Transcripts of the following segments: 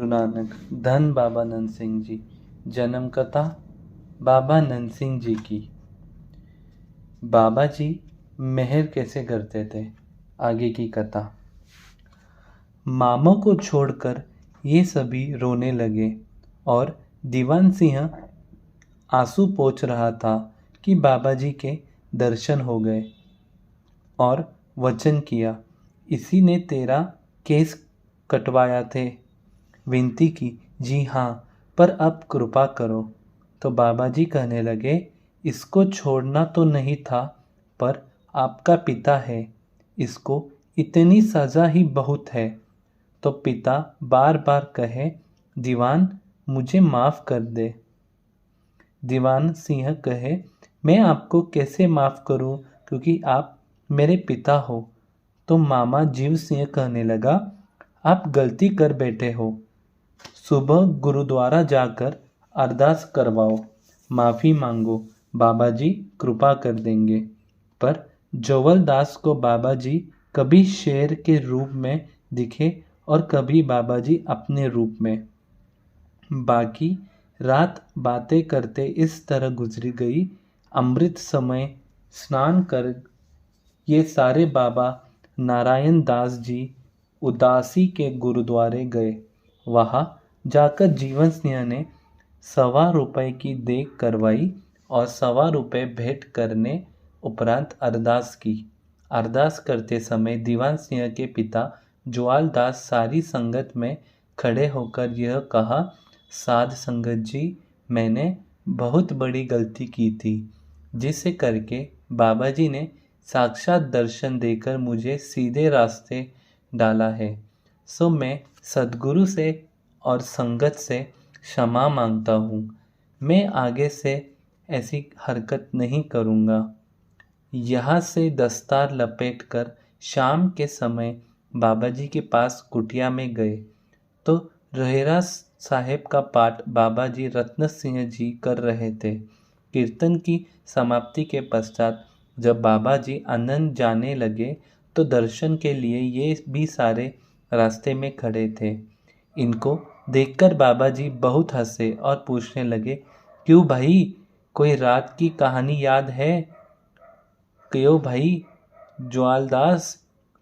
गुरु नानक धन बाबा नंद सिंह जी। जन्म कथा बाबा नंद सिंह जी की। बाबा जी मेहर कैसे करते थे, आगे की कथा। मामा को छोड़कर ये सभी रोने लगे और दीवान सिंह आंसू पोंछ रहा था कि बाबा जी के दर्शन हो गए और वचन किया, इसी ने तेरा केस कटवाया थे। विनती की, जी हाँ, पर अब कृपा करो। तो बाबा जी कहने लगे, इसको छोड़ना तो नहीं था, पर आपका पिता है, इसको इतनी सज़ा ही बहुत है। तो पिता बार बार कहे, दीवान मुझे माफ़ कर दे। दीवान सिंह कहे, मैं आपको कैसे माफ़ करूं, क्योंकि आप मेरे पिता हो। तो मामा जीव सिंह कहने लगा, आप गलती कर बैठे हो, सुबह गुरुद्वारा जाकर अरदास करवाओ, माफ़ी मांगो, बाबा जी कृपा कर देंगे। पर जोवल दास को बाबा जी कभी शेर के रूप में दिखे और कभी बाबा जी अपने रूप में। बाकी रात बातें करते इस तरह गुजरी गई। अमृत समय स्नान कर ये सारे बाबा नारायण दास जी उदासी के गुरुद्वारे गए। वहाँ जाकर जीवन सिंह ने ₹1.25 की देग करवाई और ₹1.25 भेंट करने उपरांत अरदास की। अरदास करते समय दीवान सिंह के पिता जुआल दास सारी संगत में खड़े होकर यह कहा, साध संगत जी, मैंने बहुत बड़ी गलती की थी, जिसे करके बाबा जी ने साक्षात दर्शन देकर मुझे सीधे रास्ते डाला है। सो मैं सद्गुरु से और संगत से क्षमा मांगता हूँ। मैं आगे से ऐसी हरकत नहीं करूँगा। यहाँ से दस्तार लपेटकर शाम के समय बाबा जी के पास कुटिया में गए तो रहेरा साहेब का पाठ बाबा जी रत्न सिंह जी कर रहे थे। कीर्तन की समाप्ति के पश्चात जब बाबा जी आनंद जाने लगे तो दर्शन के लिए ये भी सारे रास्ते में खड़े थे। इनको देखकर बाबा जी बहुत हंसे और पूछने लगे, क्यों भाई, कोई रात की कहानी याद है? क्यों भाई?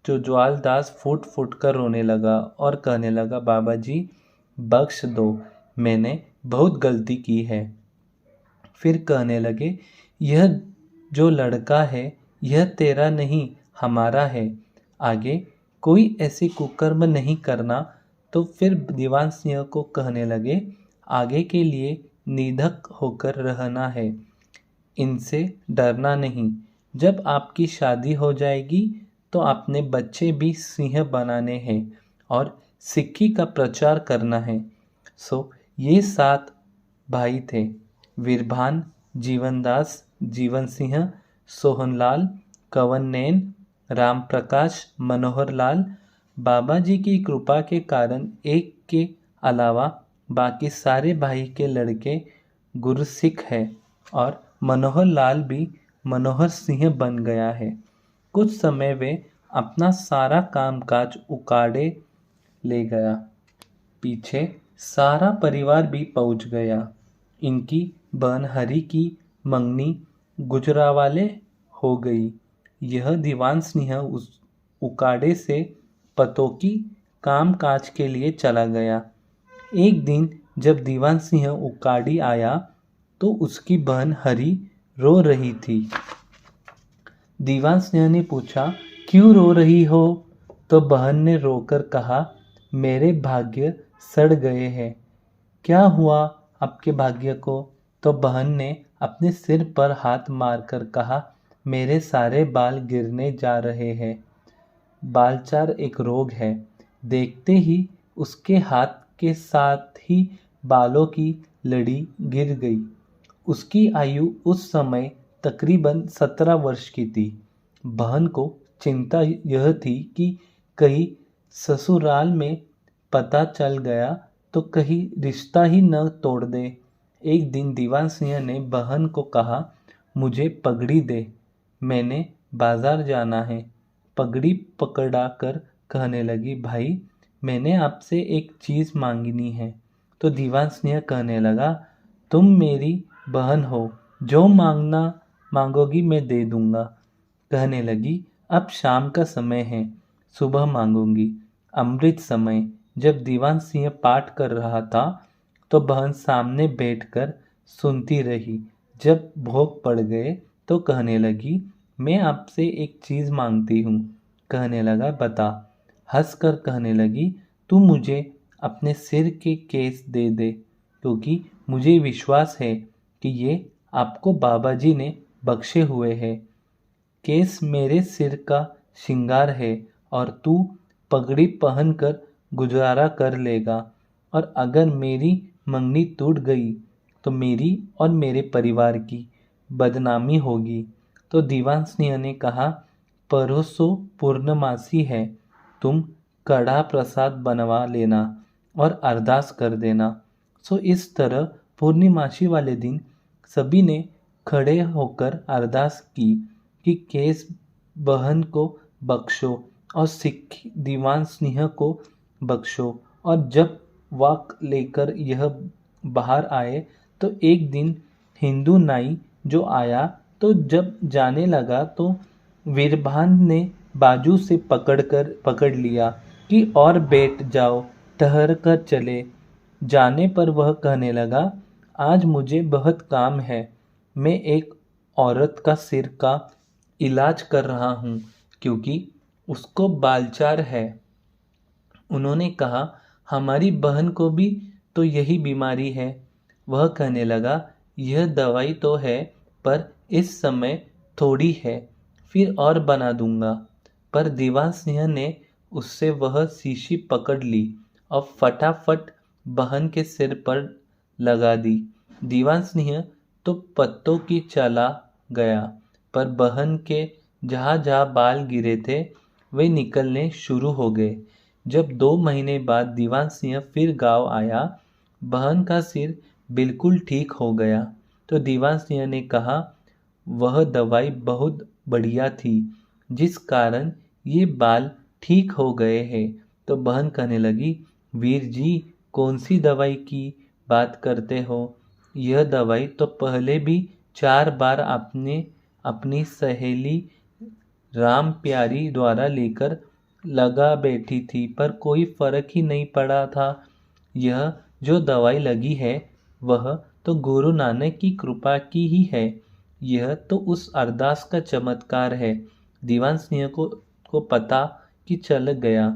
ज्वालदास फूट फूट कर रोने लगा और कहने लगा, बाबा जी बख्श दो, मैंने बहुत गलती की है। फिर कहने लगे, यह जो लड़का है यह तेरा नहीं हमारा है, आगे कोई ऐसे कुकर्म नहीं करना। तो फिर दीवान सिंह को कहने लगे, आगे के लिए निधक होकर रहना है, इनसे डरना नहीं। जब आपकी शादी हो जाएगी तो अपने बच्चे भी सिंह बनाने हैं और सिक्की का प्रचार करना है। सो ये 7 भाई थे, वीरभान, जीवनदास, जीवन सिंह, सोहनलाल, कंवरनैन, राम प्रकाश, मनोहर लाल। बाबा जी की कृपा के कारण एक के अलावा बाकी सारे भाई के लड़के गुरसिख है और मनोहर लाल भी मनोहर सिंह बन गया है। कुछ समय वे अपना सारा कामकाज उकाड़े ले गया। पीछे सारा परिवार भी पहुंच गया। इनकी बहन हरी की मंगनी गुजरावाले हो गई। यह दीवान सिंह उस उकाड़े से पतों की काम काज के लिए चला गया। एक दिन जब दीवान सिंह उकाड़ी आया तो उसकी बहन हरी रो रही थी। दीवान सिंह ने पूछा, क्यों रो रही हो? तो बहन ने रोकर कहा, मेरे भाग्य सड़ गए हैं। क्या हुआ आपके भाग्य को? तो बहन ने अपने सिर पर हाथ मारकर कहा, मेरे सारे बाल गिरने जा रहे हैं। बालचार एक रोग है। देखते ही उसके हाथ के साथ ही बालों की लड़ी गिर गई। उसकी आयु उस समय तकरीबन 17 वर्ष की थी। बहन को चिंता यह थी कि कहीं ससुराल में पता चल गया तो कहीं रिश्ता ही न तोड़ दे। एक दिन दीवान सिंह ने बहन को कहा, मुझे पगड़ी दे, मैंने बाजार जाना है। पगड़ी पकड़ाकर कहने लगी, भाई मैंने आपसे एक चीज़ मांगनी है। तो दीवान स्नेह कहने लगा, तुम मेरी बहन हो, जो मांगना मांगोगी मैं दे दूंगा। कहने लगी, अब शाम का समय है, सुबह मांगूंगी। अमृत समय जब दीवान सिंह पाठ कर रहा था तो बहन सामने बैठकर सुनती रही। जब भोग पड़ गए तो कहने लगी, मैं आपसे एक चीज़ मांगती हूँ। कहने लगा, बता। हंसकर कहने लगी, तू मुझे अपने सिर के केस दे दे, क्योंकि मुझे विश्वास है कि ये आपको बाबा जी ने बख्शे हुए हैं। केस मेरे सिर का श्रृंगार है और तू पगड़ी पहनकर गुजारा कर लेगा। और अगर मेरी मंगनी टूट गई तो मेरी और मेरे परिवार की बदनामी होगी। तो दीवान सिंह ने कहा, परसों पूर्णमासी है, तुम कड़ा प्रसाद बनवा लेना और अरदास कर देना। सो इस तरह पूर्णिमासी वाले दिन सभी ने खड़े होकर अरदास की कि केस बहन को बख्शो और सिख दीवान सिंह को बख्शो। और जब वाक लेकर यह बाहर आए तो एक दिन हिंदू नाई जो आया तो जब जाने लगा तो वीरभान ने बाजू से पकड़ लिया कि और बैठ जाओ, ठहर कर चले। जाने पर वह कहने लगा, आज मुझे बहुत काम है, मैं एक औरत का सिर का इलाज कर रहा हूँ क्योंकि उसको बालचार है। उन्होंने कहा, हमारी बहन को भी तो यही बीमारी है। वह कहने लगा, यह दवाई तो है पर इस समय थोड़ी है, फिर और बना दूंगा। पर दीवान सिंह ने उससे वह शीशी पकड़ ली और फटाफट बहन के सिर पर लगा दी। दीवान सिंह तो पत्तों की चला गया, पर बहन के जहाँ जहाँ बाल गिरे थे वे निकलने शुरू हो गए। जब 2 महीने बाद दीवान सिंह फिर गांव आया, बहन का सिर बिल्कुल ठीक हो गया। तो दीवान सिंह ने कहा, वह दवाई बहुत बढ़िया थी, जिस कारण ये बाल ठीक हो गए हैं। तो बहन कहने लगी, वीर जी, कौन सी दवाई की बात करते हो? यह दवाई तो पहले भी 4 बार आपने अपनी सहेली राम प्यारी द्वारा लेकर लगा बैठी थी, पर कोई फर्क ही नहीं पड़ा था। यह जो दवाई लगी है वह तो गुरु नानक की कृपा की ही है। यह तो उस अरदास का चमत्कार है। दीवान सिंह को पता कि चल गया।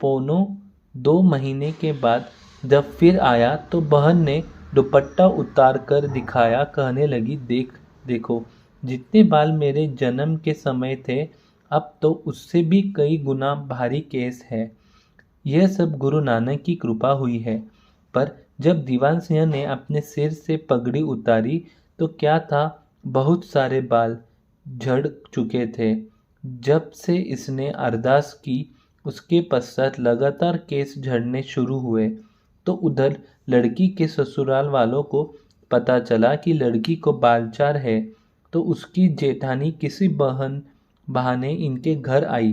पौनों 2 महीने के बाद जब फिर आया तो बहन ने दुपट्टा उतार कर दिखाया। कहने लगी, देखो, जितने बाल मेरे जन्म के समय थे अब तो उससे भी कई गुना भारी केस है। यह सब गुरु नानक की कृपा हुई है। पर जब दीवान सिंह ने अपने सिर से पगड़ी उतारी तो क्या था, बहुत सारे बाल झड़ चुके थे। जब से इसने अरदास की उसके पश्चात लगातार केस झड़ने शुरू हुए। तो उधर लड़की के ससुराल वालों को पता चला कि लड़की को बालचार है, तो उसकी जेठानी किसी बहाने इनके घर आई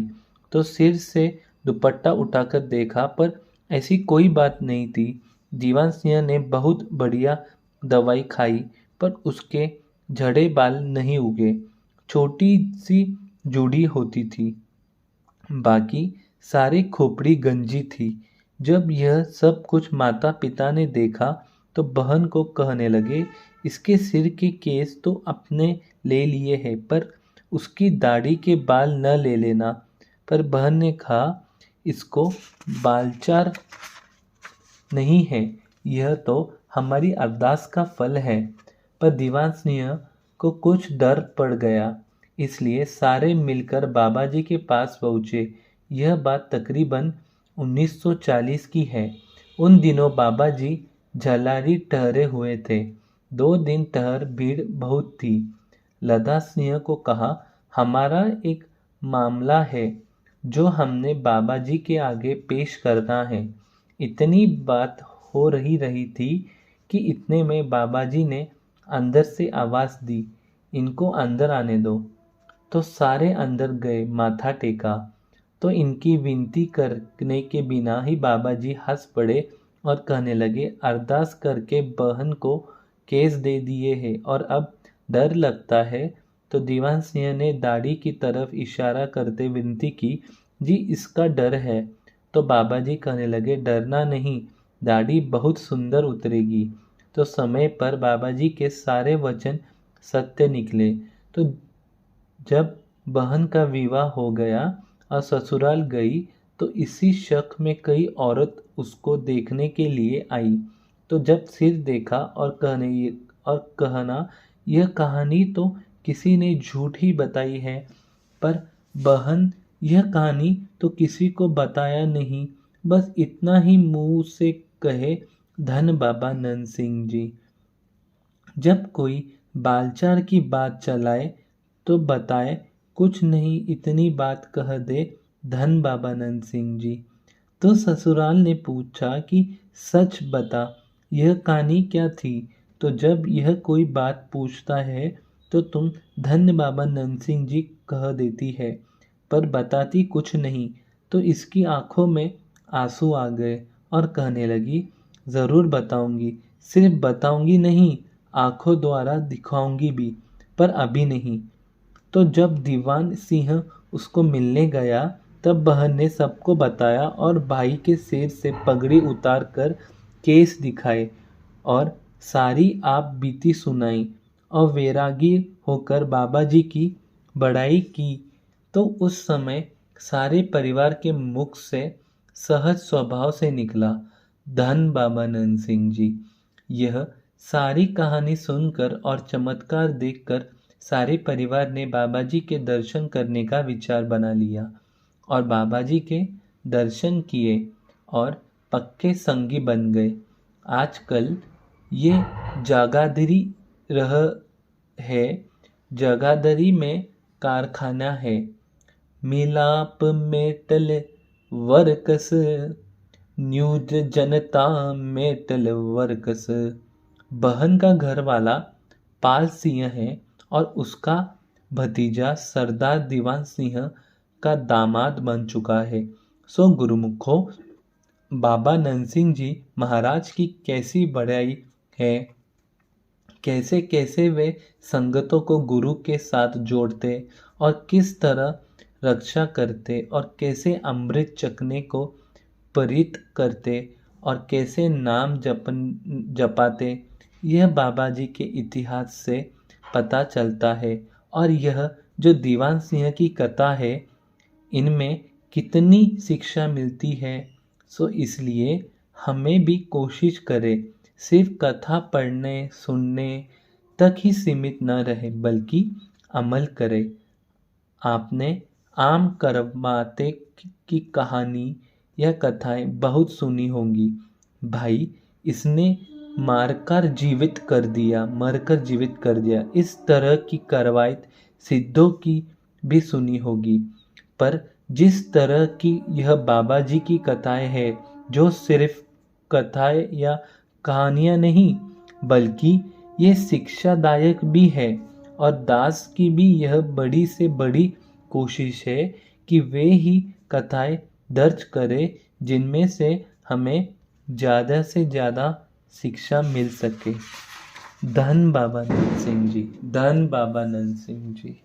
तो सिर से दुपट्टा उठाकर देखा, पर ऐसी कोई बात नहीं थी। दीवान सिंह ने बहुत बढ़िया दवाई खाई पर उसके झड़े बाल नहीं उगे, छोटी सी जूड़ी होती थी, बाकी सारी खोपड़ी गंजी थी। जब यह सब कुछ माता पिता ने देखा तो बहन को कहने लगे, इसके सिर के केस तो अपने ले लिए हैं, पर उसकी दाढ़ी के बाल न ले लेना। पर बहन ने कहा, इसको बालचार नहीं है, यह तो हमारी अरदास का फल है। पर दीवान सिंह को कुछ डर पड़ गया, इसलिए सारे मिलकर बाबा जी के पास पहुँचे। यह बात तकरीबन 1940 की है। उन दिनों बाबा जी झलारी ठहरे हुए थे। 2 दिन ठहर भीड़ बहुत थी। लदा सिंह को कहा, हमारा एक मामला है जो हमने बाबा जी के आगे पेश करना है। इतनी बात हो रही थी कि इतने में बाबा जी ने अंदर से आवाज़ दी, इनको अंदर आने दो। तो सारे अंदर गए, माथा टेका। तो इनकी विनती करने के बिना ही बाबा जी हंस पड़े और कहने लगे, अरदास करके बहन को केस दे दिए हैं और अब डर लगता है। तो दीवान सिंह ने दाढ़ी की तरफ इशारा करते विनती की, जी इसका डर है। तो बाबा जी कहने लगे, डरना नहीं, दाढ़ी बहुत सुंदर उतरेगी। तो समय पर बाबा जी के सारे वचन सत्य निकले। तो जब बहन का विवाह हो गया और ससुराल गई, तो इसी शक में कई औरत उसको देखने के लिए आई। तो जब सिर देखा और कहना, यह कहानी तो किसी ने झूठ ही बताई है। पर बहन, यह कहानी तो किसी को बताया नहीं, बस इतना ही मुंह से कहे, धन बाबा नंद सिंह जी। जब कोई बालचार की बात चलाए तो बताए, कुछ नहीं इतनी बात कह दे, धन बाबा नंद सिंह जी। तो ससुराल ने पूछा कि सच बता, यह कहानी क्या थी। तो जब यह कोई बात पूछता है तो तुम धन्य बाबा नंद सिंह जी कह देती है, पर बताती कुछ नहीं। तो इसकी आंखों में आंसू आ गए और कहने लगी, ज़रूर बताऊंगी, सिर्फ बताऊंगी नहीं, आंखों द्वारा दिखाऊंगी भी, पर अभी नहीं। तो जब दीवान सिंह उसको मिलने गया, तब बहन ने सबको बताया और भाई के सिर से पगड़ी उतार कर केस दिखाए और सारी आप बीती सुनाई और वैरागी होकर बाबा जी की बड़ाई की। तो उस समय सारे परिवार के मुख से सहज स्वभाव से निकला, धन बाबा नंद सिंह जी। यह सारी कहानी सुनकर और चमत्कार देखकर सारे परिवार ने बाबा जी के दर्शन करने का विचार बना लिया और बाबा जी के दर्शन किए और पक्के संगी बन गए। आजकल ये जगाधरी रह है, जगाधरी में कारखाना है। मिलाप मेटल वर्कस, न्यूज जनता मेटल वर्कस। बहन का घर वाला पाल सिंह है और उसका भतीजा सरदार दीवान सिंह का दामाद बन चुका है। सो गुरुमुखो, बाबा नंद सिंह जी महाराज की कैसी बड़ाई है, कैसे कैसे वे संगतों को गुरु के साथ जोड़ते और किस तरह रक्षा करते और कैसे अमृत चखने को प्रेरित करते और कैसे नाम जपाते, यह बाबा जी के इतिहास से पता चलता है। और यह जो दीवान सिंह की कथा है, इनमें कितनी शिक्षा मिलती है। सो इसलिए हमें भी कोशिश करें, सिर्फ कथा पढ़ने सुनने तक ही सीमित न रहे, बल्कि अमल करें। आपने आम करमाते की कहानी या कथाएं बहुत सुनी होंगी। भाई, इसने मरकर जीवित कर दिया। इस तरह की करवायत सिद्धों की भी सुनी होगी। पर जिस तरह की यह बाबा जी की कथाएं हैं, जो सिर्फ कथाएं या कहानियां नहीं, बल्कि ये शिक्षादायक भी है। और दास की भी यह बड़ी से बड़ी कोशिश है कि वे ही कथाएं दर्ज करें जिनमें से हमें ज़्यादा से ज़्यादा शिक्षा मिल सके। धन बाबा नंद सिंह जी, धन बाबा नंद सिंह जी।